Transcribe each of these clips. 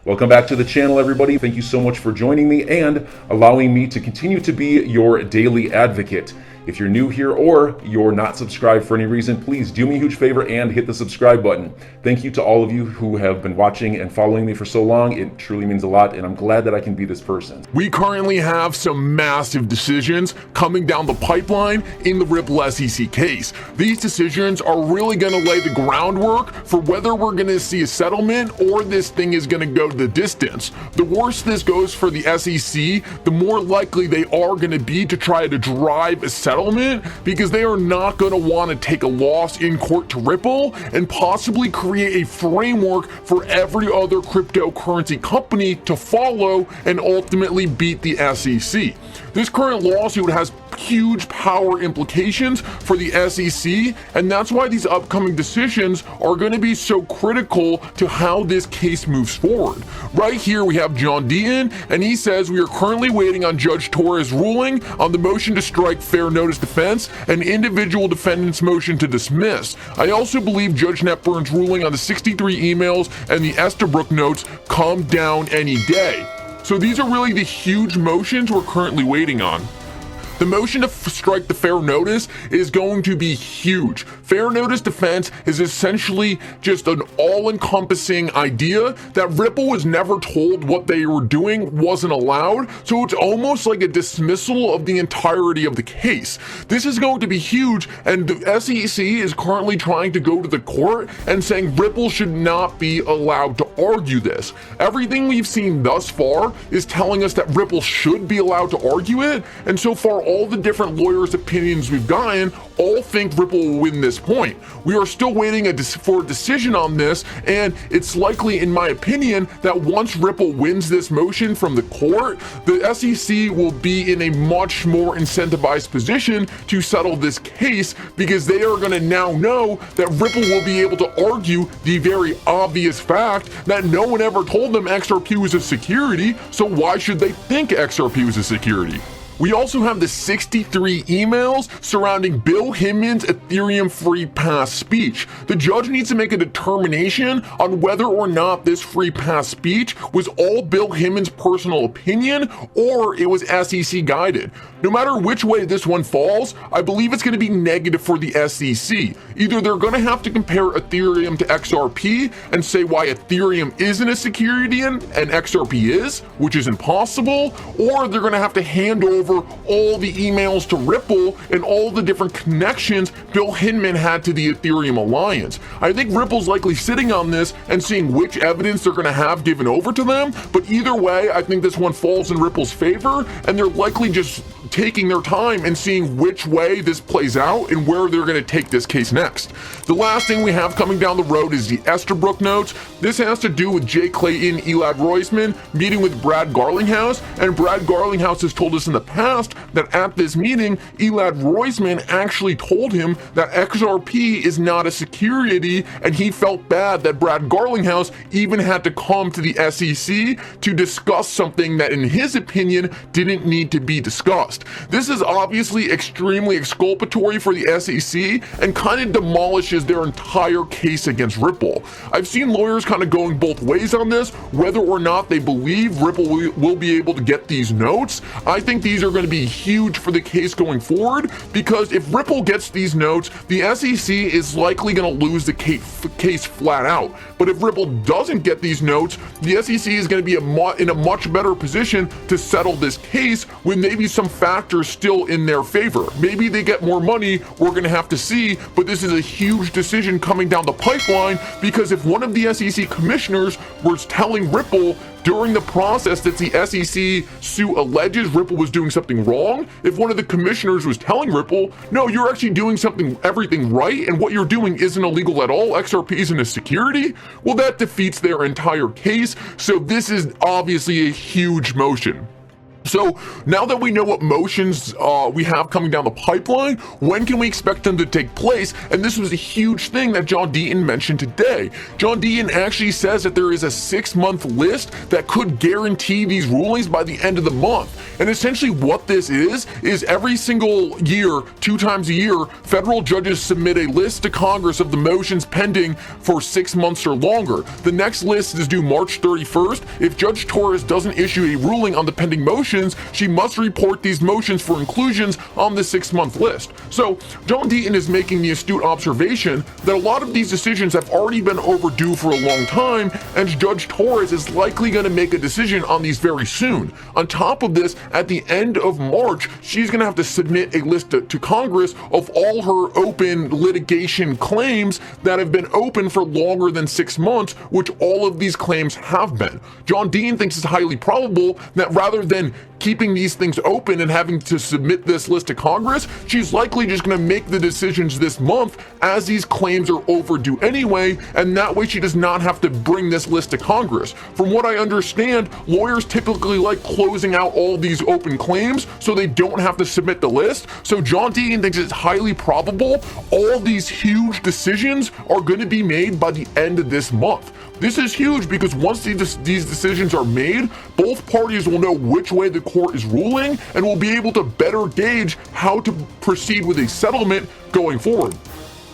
Welcome back to the channel, everybody. Thank you so much for joining me and allowing me to continue to be your daily advocate. If you're new here or you're not subscribed for any reason, please do me a huge favor and hit the subscribe button. Thank you to all of you who have been watching and following me for so long. It truly means a lot, and I'm glad that I can be this person. We currently have some massive decisions coming down the pipeline in the Ripple SEC case. These decisions are really going to lay the groundwork for whether we're going to see a settlement or this thing is going to go the distance. The worse this goes for the SEC, the more likely they are going to be to try to drive a settlement, because they are not going to want to take a loss in court to Ripple and possibly create a framework for every other cryptocurrency company to follow and ultimately beat the SEC. This current lawsuit has huge power implications for the SEC, and that's why these upcoming decisions are going to be so critical to how this case moves forward. Right here we have John Deaton, and he says we are currently waiting on Judge Torres' ruling on the motion to strike fair notice defense and individual defendants' motion to dismiss. I also believe Judge Netburn's ruling on the 63 emails and the Estabrook notes come down any day. So these are really the huge motions we're currently waiting on. The motion to strike the fair notice is going to be huge. Fair notice defense is essentially just an all-encompassing idea that Ripple was never told what they were doing wasn't allowed, so it's almost like a dismissal of the entirety of the case. This is going to be huge, and the SEC is currently trying to go to the court and saying Ripple should not be allowed to argue this. Everything we've seen thus far is telling us that Ripple should be allowed to argue it, and so far all the different lawyers' opinions we've gotten all think Ripple will win this point. We are still waiting for a decision on this, and it's likely, in my opinion, that once Ripple wins this motion from the court, the SEC will be in a much more incentivized position to settle this case, because they are going to now know that Ripple will be able to argue the very obvious fact that no one ever told them XRP was a security, so why should they think XRP was a security? We also have the 63 emails surrounding Bill Hinman's Ethereum free pass speech. The judge needs to make a determination on whether or not this free pass speech was all Bill Hinman's personal opinion or it was SEC guided. No matter which way this one falls, I believe it's going to be negative for the SEC. Either they're going to have to compare Ethereum to XRP and say why Ethereum isn't a security and XRP is, which is impossible, or they're going to have to hand over all the emails to Ripple and all the different connections Bill Hinman had to the Ethereum Alliance. I think Ripple's likely sitting on this and seeing which evidence they're going to have given over to them, but either way, I think this one falls in Ripple's favor, and they're likely just taking their time and seeing which way this plays out and where they're going to take this case next. The last thing we have coming down the road is the Estabrook notes. This has to do with Jay Clayton, Elad Roisman meeting with Brad Garlinghouse, and Brad Garlinghouse has told us in the past that at this meeting, Elad Roisman actually told him that XRP is not a security, and he felt bad that Brad Garlinghouse even had to come to the SEC to discuss something that, in his opinion, didn't need to be discussed. This is obviously extremely exculpatory for the SEC and kind of demolishes their entire case against Ripple. I've seen lawyers kind of going both ways on this, whether or not they believe Ripple will be able to get these notes. I think these are going to be huge for the case going forward, because if Ripple gets these notes, the SEC is likely going to lose the case flat out. But if Ripple doesn't get these notes, the SEC is going to be in a much better position to settle this case with maybe some factors still in their favor. Maybe they get more money, we're going to have to see, but this is a huge decision coming down the pipeline, because if one of the SEC commissioners was telling Ripple during the process that the SEC suit alleges Ripple was doing something wrong, if one of the commissioners was telling Ripple, no, you're actually doing everything right, and what you're doing isn't illegal at all, XRP isn't a security, well, that defeats their entire case. So this is obviously a huge motion. So now that we know what motions we have coming down the pipeline, when can we expect them to take place? And this was a huge thing that John Deaton mentioned today. John Deaton actually says that there is a 6-month list that could guarantee these rulings by the end of the month. And essentially what this is every single year, 2 times a year, federal judges submit a list to Congress of the motions pending for 6 months or longer. The next list is due March 31st. If Judge Torres doesn't issue a ruling on the pending motions, she must report these motions for inclusions on the 6-month list. So John Deaton is making the astute observation that a lot of these decisions have already been overdue for a long time, and Judge Torres is likely going to make a decision on these very soon. On top of this, at the end of March, she's going to have to submit a list to Congress of all her open litigation claims that have been open for longer than 6 months, which all of these claims have been. John Deaton thinks it's highly probable that rather than keeping these things open and having to submit this list to Congress, she's likely just going to make the decisions this month as these claims are overdue anyway, and that way she does not have to bring this list to Congress. From what I understand, lawyers typically like closing out all these open claims so they don't have to submit the list. So John Deaton thinks it's highly probable all these huge decisions are going to be made by the end of this month. This is huge because once these decisions are made, both parties will know which way the court is ruling and will be able to better gauge how to proceed with a settlement going forward.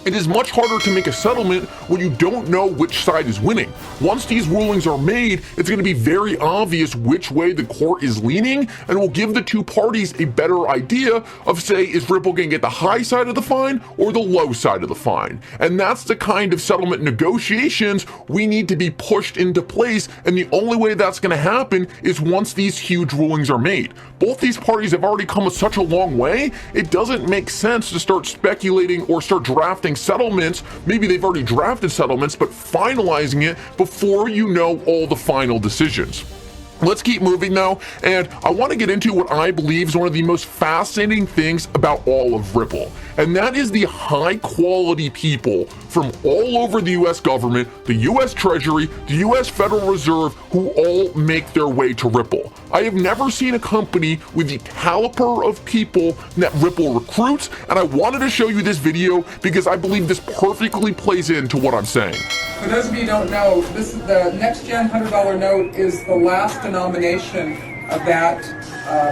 It is much harder to make a settlement when you don't know which side is winning. Once these rulings are made, it's going to be very obvious which way the court is leaning, and will give the two parties a better idea of, say, is Ripple going to get the high side of the fine or the low side of the fine? And that's the kind of settlement negotiations we need to be pushed into place, and the only way that's going to happen is once these huge rulings are made. Both these parties have already come such a long way, it doesn't make sense to start speculating or start drafting settlements. Maybe they've already drafted settlements, but finalizing it before you know all the final decisions. Let's keep moving now, and I want to get into what I believe is one of the most fascinating things about all of Ripple, and that is the high quality people from all over the US government, the US Treasury, the US Federal Reserve, who all make their way to Ripple. I have never seen a company with the caliber of people that Ripple recruits, and I wanted to show you this video because I believe this perfectly plays into what I'm saying. For those of you who don't know, this is the next gen $100 note is the last denomination of that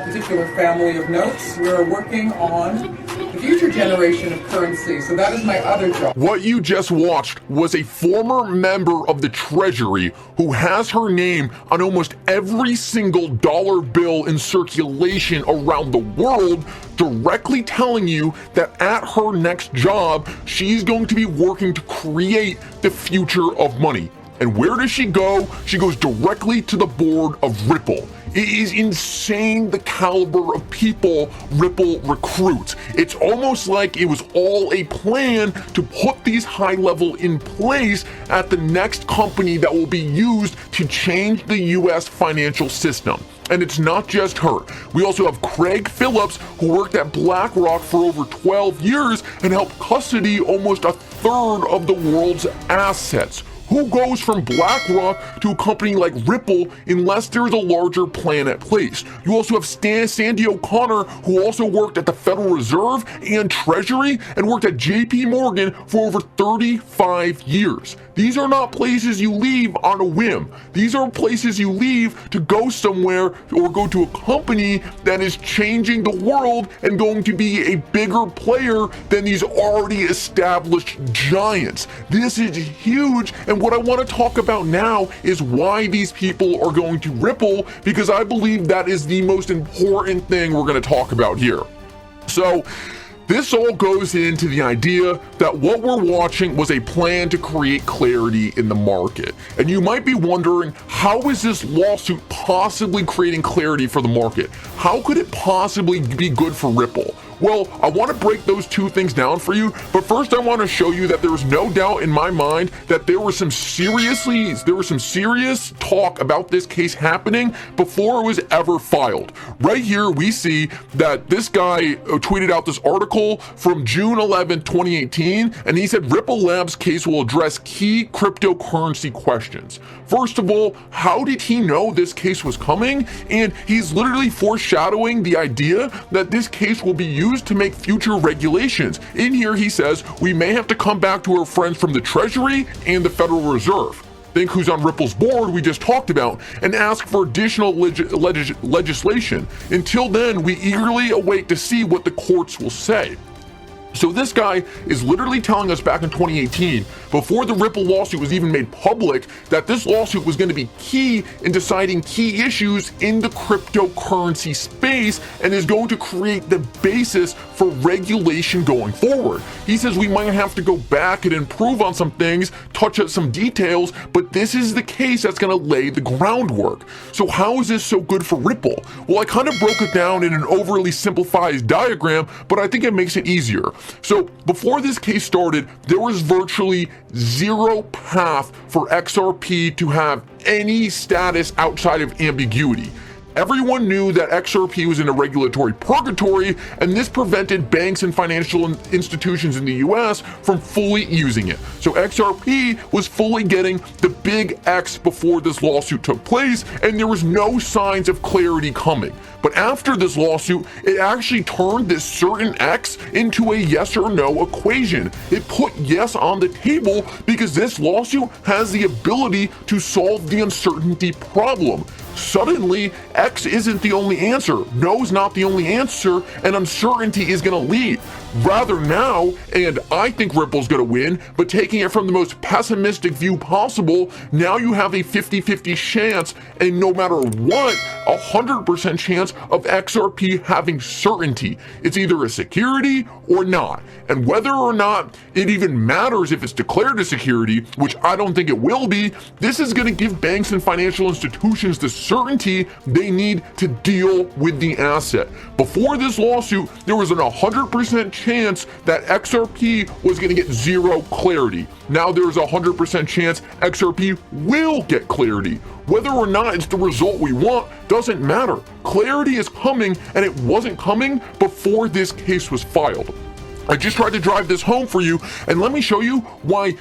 particular family of notes. We're working on the future generation of currency, so that is my other job. What you just watched was a former member of the Treasury who has her name on almost every single dollar bill in circulation around the world, directly telling you that at her next job, she's going to be working to create the future of money. And where does she go? She goes directly to the board of Ripple. It is insane the caliber of people Ripple recruits. It's almost like it was all a plan to put these high level in place at the next company that will be used to change the US financial system. And it's not just her. We also have Craig Phillips, who worked at BlackRock for over 12 years and helped custody almost a third of the world's assets. Who goes from BlackRock to a company like Ripple unless there is a larger plan at place? You also have Sandy O'Connor, who also worked at the Federal Reserve and Treasury and worked at JP Morgan for over 35 years. These are not places you leave on a whim. These are places you leave to go somewhere or go to a company that is changing the world and going to be a bigger player than these already established giants. This is huge, and what I want to talk about now is why these people are going to Ripple, because I believe that is the most important thing we're going to talk about here. So, this all goes into the idea that what we're watching was a plan to create clarity in the market. And you might be wondering, how is this lawsuit possibly creating clarity for the market? How could it possibly be good for Ripple? Well, I want to break those two things down for you, but first I want to show you that there was no doubt in my mind that there was some serious talk about this case happening before it was ever filed. Right here, we see that this guy tweeted out this article from June 11, 2018, and he said Ripple Labs case will address key cryptocurrency questions. First of all, how did he know this case was coming? And he's literally foreshadowing the idea that this case will be used to make future regulations. In here, he says, we may have to come back to our friends from the Treasury and the Federal Reserve. Think who's on Ripple's board we just talked about, and ask for additional legislation. Until then, we eagerly await to see what the courts will say. So this guy is literally telling us back in 2018, before the Ripple lawsuit was even made public, that this lawsuit was going to be key in deciding key issues in the cryptocurrency space and is going to create the basis for regulation going forward. He says we might have to go back and improve on some things, touch up some details, but this is the case that's going to lay the groundwork. So how is this so good for Ripple? Well, I kind of broke it down in an overly simplified diagram, but I think it makes it easier. So before this case started, there was virtually zero path for XRP to have any status outside of ambiguity. Everyone knew that XRP was in a regulatory purgatory, and this prevented banks and financial institutions in the US from fully using it. So XRP was fully getting the big X before this lawsuit took place, and there was no signs of clarity coming. But after this lawsuit, it actually turned this certain X into a yes or no equation. It put yes on the table because this lawsuit has the ability to solve the uncertainty problem. Suddenly, X isn't the only answer, no is not the only answer, and uncertainty is going to lead. Rather now, and I think Ripple's going to win, but taking it from the most pessimistic view possible, now you have a 50-50 chance, and no matter what, 100% chance of XRP having certainty. It's either a security or not. And whether or not it even matters if it's declared a security, which I don't think it will be, this is going to give banks and financial institutions the certainty they need to deal with the asset. Before this lawsuit, there was an 100% chance that XRP was going to get zero clarity. Now there's a 100% chance XRP will get clarity. Whether or not it's the result we want doesn't matter. Clarity is coming, and it wasn't coming before this case was filed. I just tried to drive this home for you, and let me show you why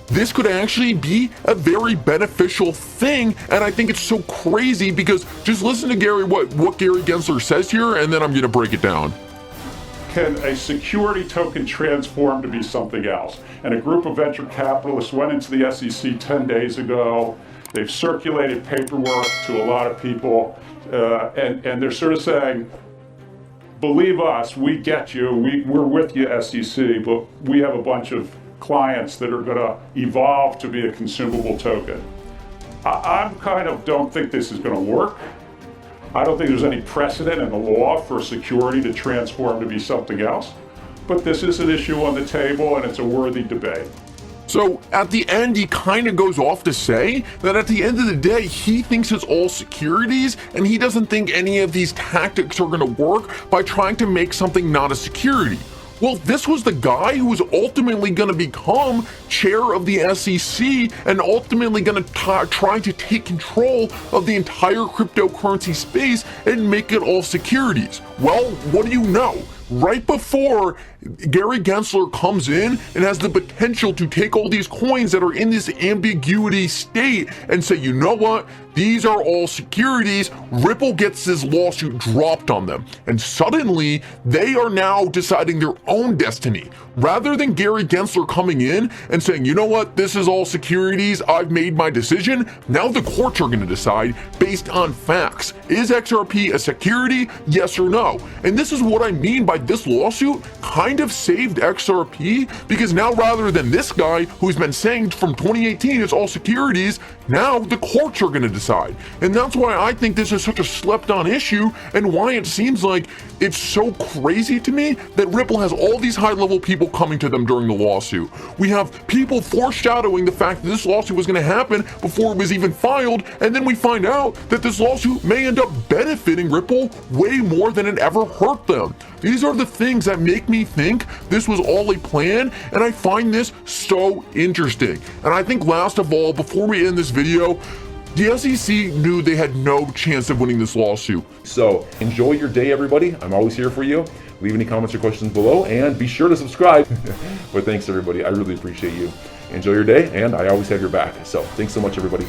this could actually be a very beneficial thing. And I think it's so crazy because just listen to Gary, what Gary Gensler says here, and then I'm going to break it down. Can a security token transform to be something else? And a group of venture capitalists went into the SEC 10 days ago. They've circulated paperwork to a lot of people, and they're sort of saying, believe us, we get you, we're with you, SEC, but we have a bunch of clients that are going to evolve to be a consumable token. I kind of don't think this is going to work. I don't think there's any precedent in the law for security to transform to be something else, but this is an issue on the table and it's a worthy debate. So at the end, he kind of goes off to say that at the end of the day, he thinks it's all securities, and he doesn't think any of these tactics are going to work by trying to make something not a security. Well, this was the guy who was ultimately going to become chair of the SEC and ultimately going to try to take control of the entire cryptocurrency space and make it all securities. Well, what do you know? Right before Gary Gensler comes in and has the potential to take all these coins that are in this ambiguity state and say, you know what? These are all securities. Ripple gets this lawsuit dropped on them. And suddenly they are now deciding their own destiny. Rather than Gary Gensler coming in and saying, you know what? This is all securities. I've made my decision. Now the courts are going to decide based on facts. Is XRP a security? Yes or no? And this is what I mean by this lawsuit kind of saved XRP, because now rather than this guy who's been saying from 2018 it's all securities, now the courts are going to decide. And that's why I think this is such a slept on issue, and why it seems like it's so crazy to me that Ripple has all these high level people coming to them during the lawsuit. We have people foreshadowing the fact that this lawsuit was going to happen before it was even filed, and then we find out that this lawsuit may end up benefiting Ripple way more than it ever hurt them. These are the things that make me think this was all a plan, and I find this so interesting. And I think last of all, before we end this video, The SEC knew they had no chance of winning this lawsuit. So enjoy your day, everybody. I'm always here for you. Leave any comments or questions below, and be sure to subscribe. But thanks, everybody. I really appreciate you. Enjoy your day, and I always have your back. So thanks so much, everybody.